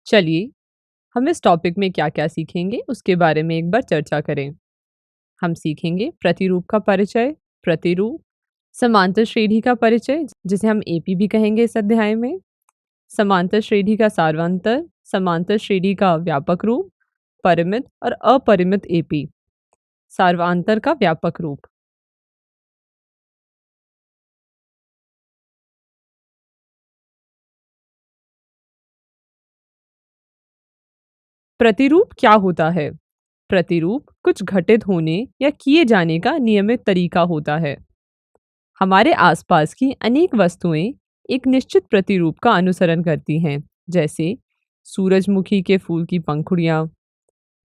चलिए हम इस टॉपिक में क्या क्या सीखेंगे उसके बारे में एक बार चर्चा करें। हम सीखेंगे प्रतिरूप का परिचय, प्रतिरूप, समांतर श्रेणी का परिचय जिसे हम एपी भी कहेंगे इस अध्याय में, समांतर श्रेणी का सार्वंतर, समांतर श्रेणी का व्यापक रूप, परिमित और अपरिमित एपी, सार्वंतर का व्यापक रूप। प्रतिरूप क्या होता है? प्रतिरूप कुछ घटित होने या किए जाने का नियमित तरीका होता है। हमारे आसपास की अनेक वस्तुएं एक निश्चित प्रतिरूप का अनुसरण करती हैं, जैसे सूरजमुखी के फूल की पंखुड़ियाँ,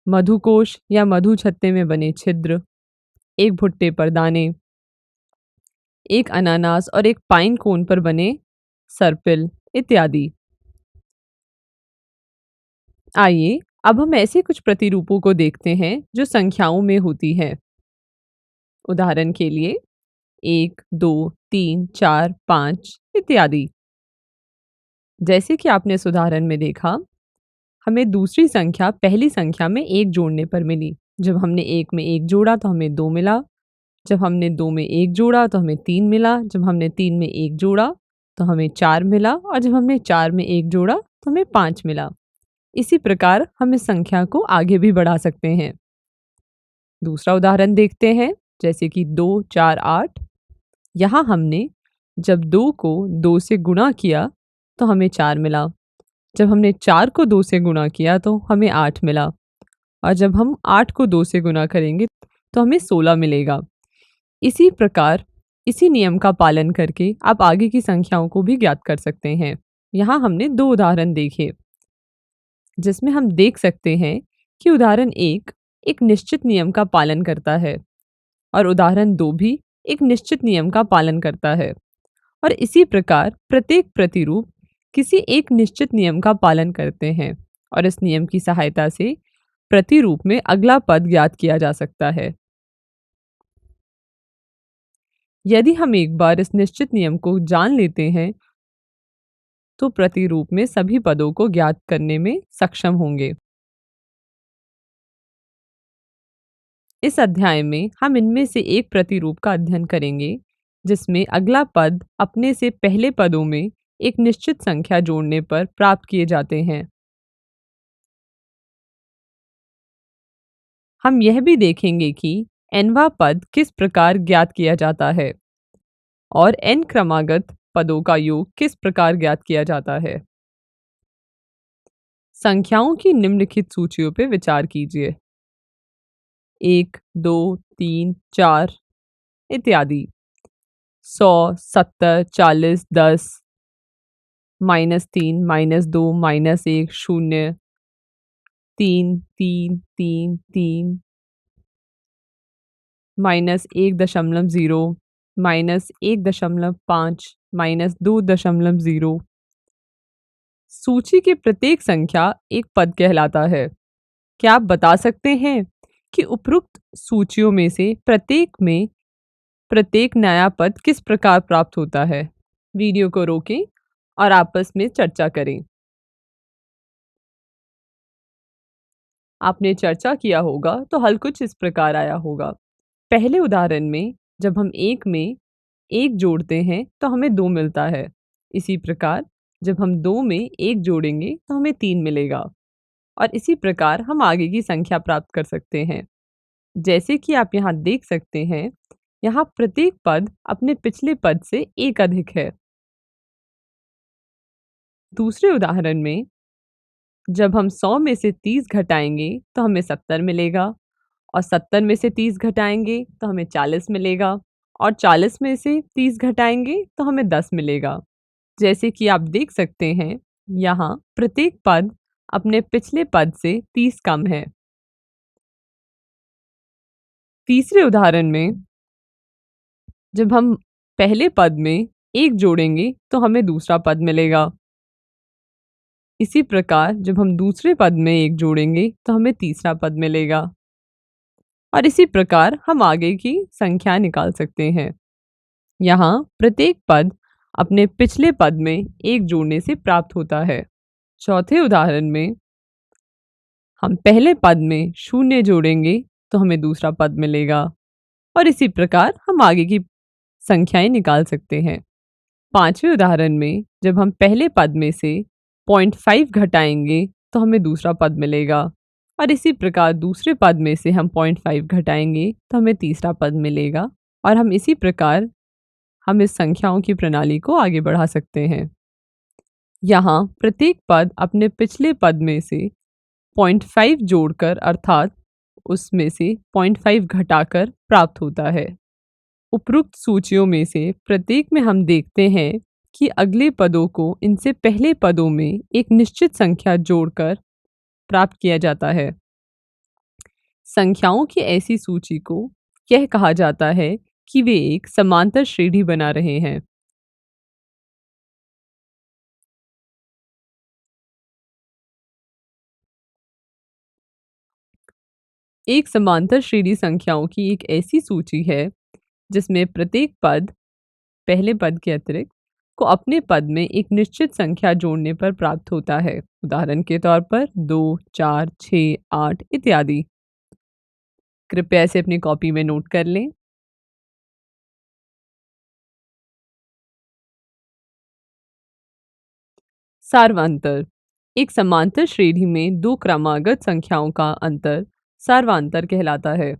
मधुकोश या मधु छत्ते में बने छिद्र, एक भुट्टे पर दाने, एक अनानास और एक पाइन कोन पर बने सर्पिल इत्यादि। आइए अब हम ऐसे कुछ प्रतिरूपों को देखते हैं जो संख्याओं में होती है। उदाहरण के लिए 1, 2, 3, 4, 5 इत्यादि। जैसे कि आपने इस उदाहरण में देखा, हमें दूसरी संख्या पहली संख्या में 1 जोड़ने पर मिली। जब हमने 1 में 1 जोड़ा तो हमें 2 मिला। जब हमने 2 में 1 जोड़ा तो हमें 3 मिला। जब हमने 3 में 1 जोड़ा तो हमें 4 मिला और जब हमने 4 में 1 जोड़ा तो हमें 5 मिला। इसी प्रकार हम इस संख्या को आगे भी बढ़ा सकते हैं। दूसरा उदाहरण देखते हैं, जैसे कि 2, 4, 8। यहाँ हमने जब 2 को 2 से गुणा किया तो हमें 4 मिला। जब हमने 4 को 2 से गुणा किया तो हमें 8 मिला और जब हम 8 को 2 से गुणा करेंगे तो हमें 16 मिलेगा। इसी प्रकार इसी नियम का पालन करके आप आगे की संख्याओं को भी ज्ञात कर सकते हैं। यहाँ हमने 2 उदाहरण देखे जिसमें हम देख सकते हैं कि उदाहरण 1 एक निश्चित नियम का पालन करता है और उदाहरण 2 भी एक निश्चित नियम का पालन करता है। और इसी प्रकार प्रत्येक प्रतिरूप किसी एक निश्चित नियम का पालन करते हैं और इस नियम की सहायता से प्रतिरूप में अगला पद ज्ञात किया जा सकता है। यदि हम एक बार इस निश्चित नियम को जान लेते हैं तो प्रतिरूप में सभी पदों को ज्ञात करने में सक्षम होंगे। इस अध्याय में हम इनमें से एक प्रतिरूप का अध्ययन करेंगे जिसमें अगला पद अपने से पहले पदों में एक निश्चित संख्या जोड़ने पर प्राप्त किए जाते हैं। हम यह भी देखेंगे कि nवां पद किस प्रकार ज्ञात किया जाता है और n क्रमागत पदों का योग किस प्रकार ज्ञात किया जाता है। संख्याओं की निम्नलिखित सूचियों पर विचार कीजिए। 1, 2, 3, 4 इत्यादि। 100, 70, 40, 10, -3, -2, -1, 0, 3, 3, 3, 3, -1.0, -1.5, -2.0। सूची की प्रत्येक संख्या एक पद कहलाता है। क्या आप बता सकते हैं कि उपरोक्त सूचियों में से प्रत्येक में प्रत्येक नया पद किस प्रकार प्राप्त होता है? वीडियो को रोकें और आपस में चर्चा करें। आपने चर्चा किया होगा तो हल कुछ इस प्रकार आया होगा। पहले उदाहरण में जब हम 1 में 1 जोड़ते हैं तो हमें 2 मिलता है। इसी प्रकार जब हम 2 में 1 जोड़ेंगे तो हमें 3 मिलेगा और इसी प्रकार हम आगे की संख्या प्राप्त कर सकते हैं। जैसे कि आप यहाँ देख सकते हैं, यहाँ प्रत्येक पद अपने पिछले पद से एक अधिक है। दूसरे उदाहरण में जब हम 100 में से 30 घटाएंगे तो हमें 70 मिलेगा और 70 में से 30 घटाएंगे तो हमें 40 मिलेगा और 40 में से 30 घटाएंगे तो हमें 10 मिलेगा। जैसे कि आप देख सकते हैं, यहाँ प्रत्येक पद अपने पिछले पद से 30 कम है। तीसरे उदाहरण में जब हम पहले पद में 1 जोड़ेंगे तो हमें दूसरा पद मिलेगा। इसी प्रकार जब हम दूसरे पद में 1 जोड़ेंगे तो हमें तीसरा पद मिलेगा और इसी प्रकार हम आगे की संख्या निकाल सकते हैं। यहाँ प्रत्येक पद अपने पिछले पद में 1 जोड़ने से प्राप्त होता है। चौथे उदाहरण में हम पहले पद में शून्य जोड़ेंगे तो हमें दूसरा पद मिलेगा और इसी प्रकार हम आगे की संख्याएं निकाल सकते हैं। पांचवें उदाहरण में जब हम पहले पद में से 0.5 घटाएंगे तो हमें दूसरा पद मिलेगा और इसी प्रकार दूसरे पद में से हम 0.5 घटाएंगे तो हमें तीसरा पद मिलेगा और हम इसी प्रकार हम इस संख्याओं की प्रणाली को आगे बढ़ा सकते हैं। यहाँ प्रत्येक पद अपने पिछले पद में से 0.5 जोड़कर अर्थात उसमें से 0.5 घटाकर प्राप्त होता है। उपरोक्त सूचियों में से प्रत्येक में हम देखते हैं कि अगले पदों को इनसे पहले पदों में एक निश्चित संख्या जोड़कर प्राप्त किया जाता है। संख्याओं की ऐसी सूची को यह कहा जाता है कि वे एक समांतर श्रेणी बना रहे हैं। एक समांतर श्रेणी संख्याओं की एक ऐसी सूची है जिसमें प्रत्येक पद पहले पद के अतिरिक्त को अपने पद में एक निश्चित संख्या जोड़ने पर प्राप्त होता है। उदाहरण के तौर पर 2, 4, 6, 8 इत्यादि। कृपया इसे अपनी कॉपी में नोट कर लें। सार्वांतर एक समांतर श्रेणी में दो क्रमागत संख्याओं का अंतर सार्वांतर कहलाता है।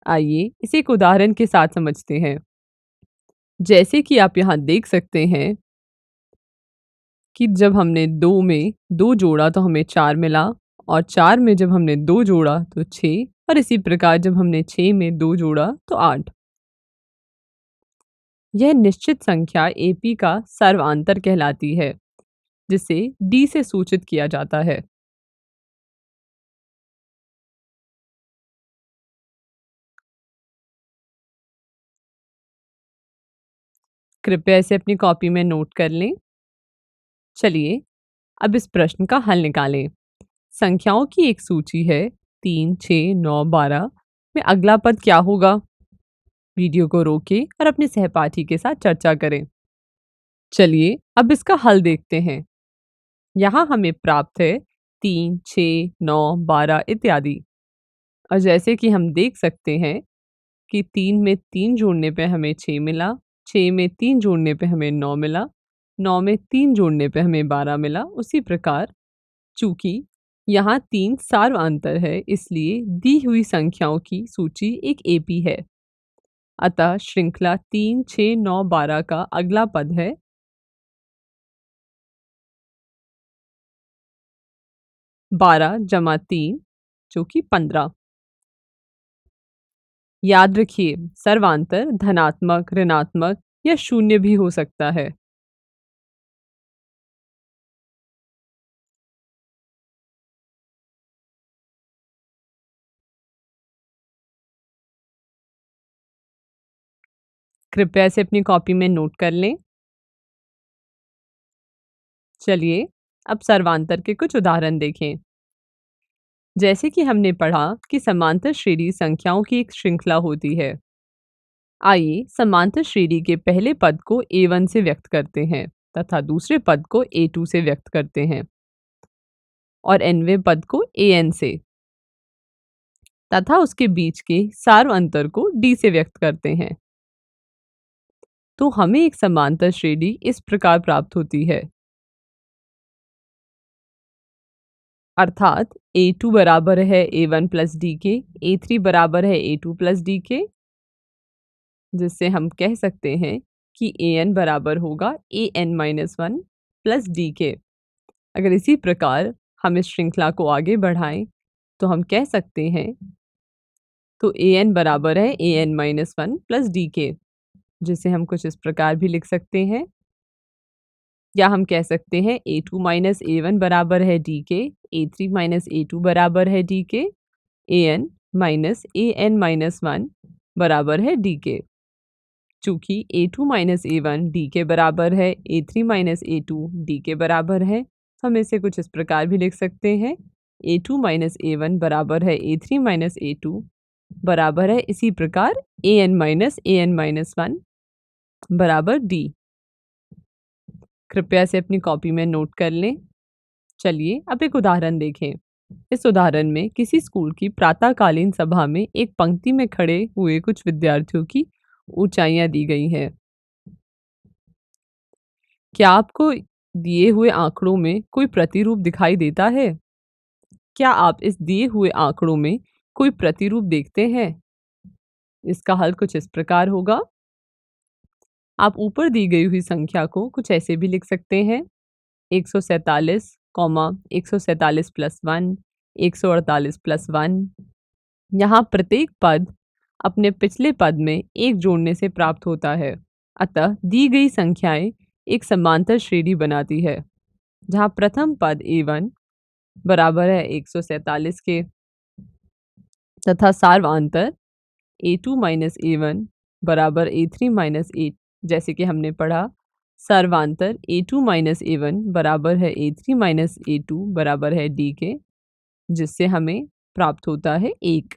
आइए इसे एक उदाहरण के साथ समझते हैं। जैसे कि आप यहाँ देख सकते हैं कि जब हमने 2 में 2 जोड़ा तो हमें 4 मिला और 4 में जब हमने 2 जोड़ा तो 6 और इसी प्रकार जब हमने 6 में 2 जोड़ा तो 8। यह निश्चित संख्या AP का सर्वांतर कहलाती है जिसे D से सूचित किया जाता है। कृपया इसे अपनी कॉपी में नोट कर लें। चलिए अब इस प्रश्न का हल निकालें। संख्याओं की एक सूची है 3, 6, 9, 12 में अगला पद क्या होगा? वीडियो को रोकें और अपने सहपाठी के साथ चर्चा करें। चलिए अब इसका हल देखते हैं। यहाँ हमें प्राप्त है 3, 6, 9, 12 इत्यादि। और जैसे कि हम देख सकते हैं कि 3 में 3 जोड़ने पे हमें 6 मिला, 6 में 3 जोड़ने पे हमें 9 मिला, 9 में 3 जोड़ने पे हमें 12 मिला। उसी प्रकार चूंकि यहाँ 3 सार्वअंतर है इसलिए दी हुई संख्याओं की सूची एक AP है। अतः श्रृंखला 3, 6, 9, 12 का अगला पद है 12 जमा 3 जो कि 15। याद रखिए सर्वांतर धनात्मक, ऋणात्मक या शून्य भी हो सकता है। कृपया इसे अपनी कॉपी में नोट कर लें। चलिए अब सर्वांतर के कुछ उदाहरण देखें। जैसे कि हमने पढ़ा कि समांतर श्रेणी संख्याओं की एक श्रृंखला होती है। आइए समांतर श्रेणी के पहले पद को A1 से व्यक्त करते हैं तथा दूसरे पद को A2 से व्यक्त करते हैं और nवें पद को AN से तथा उसके बीच के सार्वअंतर को D से व्यक्त करते हैं। तो हमें एक समांतर श्रेणी इस प्रकार प्राप्त होती है, अर्थात A2 बराबर है A1 प्लस डी के, A3 बराबर है A2 प्लस डी के, जिससे हम कह सकते हैं कि AN बराबर होगा AN माइनस 1 प्लस डी के। अगर इसी प्रकार हम इस श्रृंखला को आगे बढ़ाएं तो हम कह सकते हैं तो AN बराबर है AN माइनस 1 प्लस डी के, जिसे हम कुछ इस प्रकार भी लिख सकते हैं या हम कह सकते हैं A2 माइनस A1 बराबर है डी के, A3 माइनस A2 बराबर है डी के, AN माइनस AN माइनस 1 बराबर है डी के। चूँकि A2 माइनस A1 डी के बराबर है, A3 माइनस A2 डी के बराबर है, तो हम इसे कुछ इस प्रकार भी लिख सकते हैं A2 माइनस A1 बराबर है A3 माइनस A2 बराबर है इसी प्रकार AN माइनस AN माइनस 1 बराबर D। कृपया से अपनी कॉपी में नोट कर लें। चलिए अब एक उदाहरण देखें। इस उदाहरण में किसी स्कूल की प्रातःकालीन सभा में एक पंक्ति में खड़े हुए कुछ विद्यार्थियों की ऊंचाइयां दी गई हैं। क्या आपको दिए हुए आंकड़ों में कोई प्रतिरूप दिखाई देता है? क्या आप इस दिए हुए आंकड़ों में कोई प्रतिरूप देखते हैं? इसका हल कुछ इस प्रकार होगा। आप ऊपर दी गई हुई संख्या को कुछ ऐसे भी लिख सकते हैं। 147, 147 प्लस 1, 148 प्लस 1। यहाँ प्रत्येक पद अपने पिछले पद में एक जोड़ने से प्राप्त होता है। अतः दी गई संख्याएं एक समांतर श्रेणी बनाती है, जहाँ प्रथम पद a1 बराबर है 147 के तथा सार्वांतर a2 माइनस a1 बराबर a3 माइनस a, जैसे कि हमने पढ़ा सर्वांतर a2 माइनस a1 बराबर है a3 माइनस a2 बराबर है d के, जिससे हमें प्राप्त होता है 1।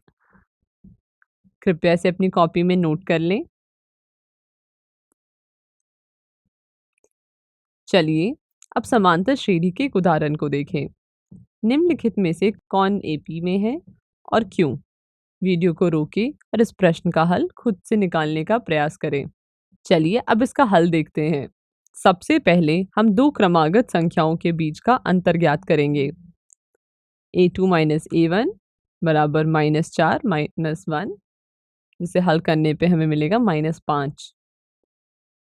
कृपया इसे अपनी कॉपी में नोट कर लें। चलिए अब समांतर श्रेणी के एक उदाहरण को देखें। निम्नलिखित में से कौन एपी में है और क्यों? वीडियो को रोकें और इस प्रश्न का हल खुद से निकालने का प्रयास करें। चलिए अब इसका हल देखते हैं। सबसे पहले हम दो क्रमागत संख्याओं के बीच का अंतर ज्ञात करेंगे। a2 माइनस a1 बराबर -4 माइनस 1, जिसे हल करने पे हमें मिलेगा -5।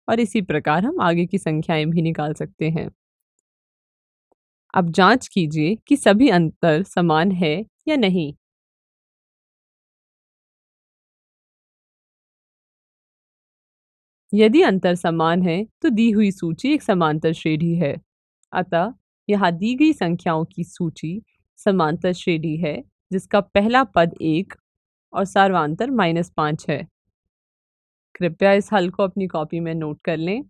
और इसी प्रकार हम आगे की संख्याएं भी निकाल सकते हैं। अब जांच कीजिए कि सभी अंतर समान है या नहीं। यदि अंतर समान है तो दी हुई सूची एक समांतर श्रेणी है। अतः यहाँ दी गई संख्याओं की सूची समांतर श्रेणी है, जिसका पहला पद 1 और सार्वांतर -5 है। कृपया इस हल को अपनी कॉपी में नोट कर लें।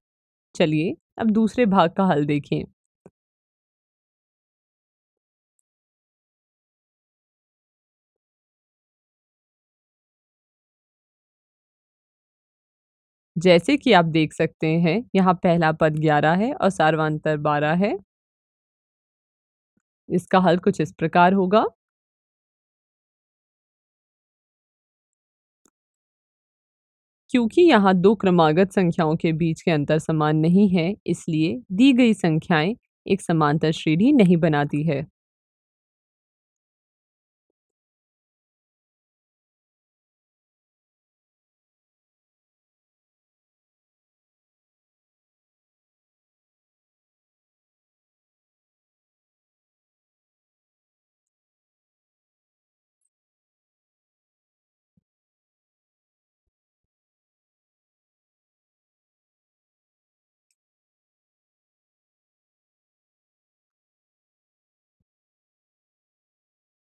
चलिए अब दूसरे भाग का हल देखें। जैसे कि आप देख सकते हैं, यहाँ पहला पद 11 है और सार्वांतर 12 है। इसका हल कुछ इस प्रकार होगा। क्योंकि यहाँ दो क्रमागत संख्याओं के बीच के अंतर समान नहीं है, इसलिए दी गई संख्याएं एक समांतर श्रेणी नहीं बनाती है।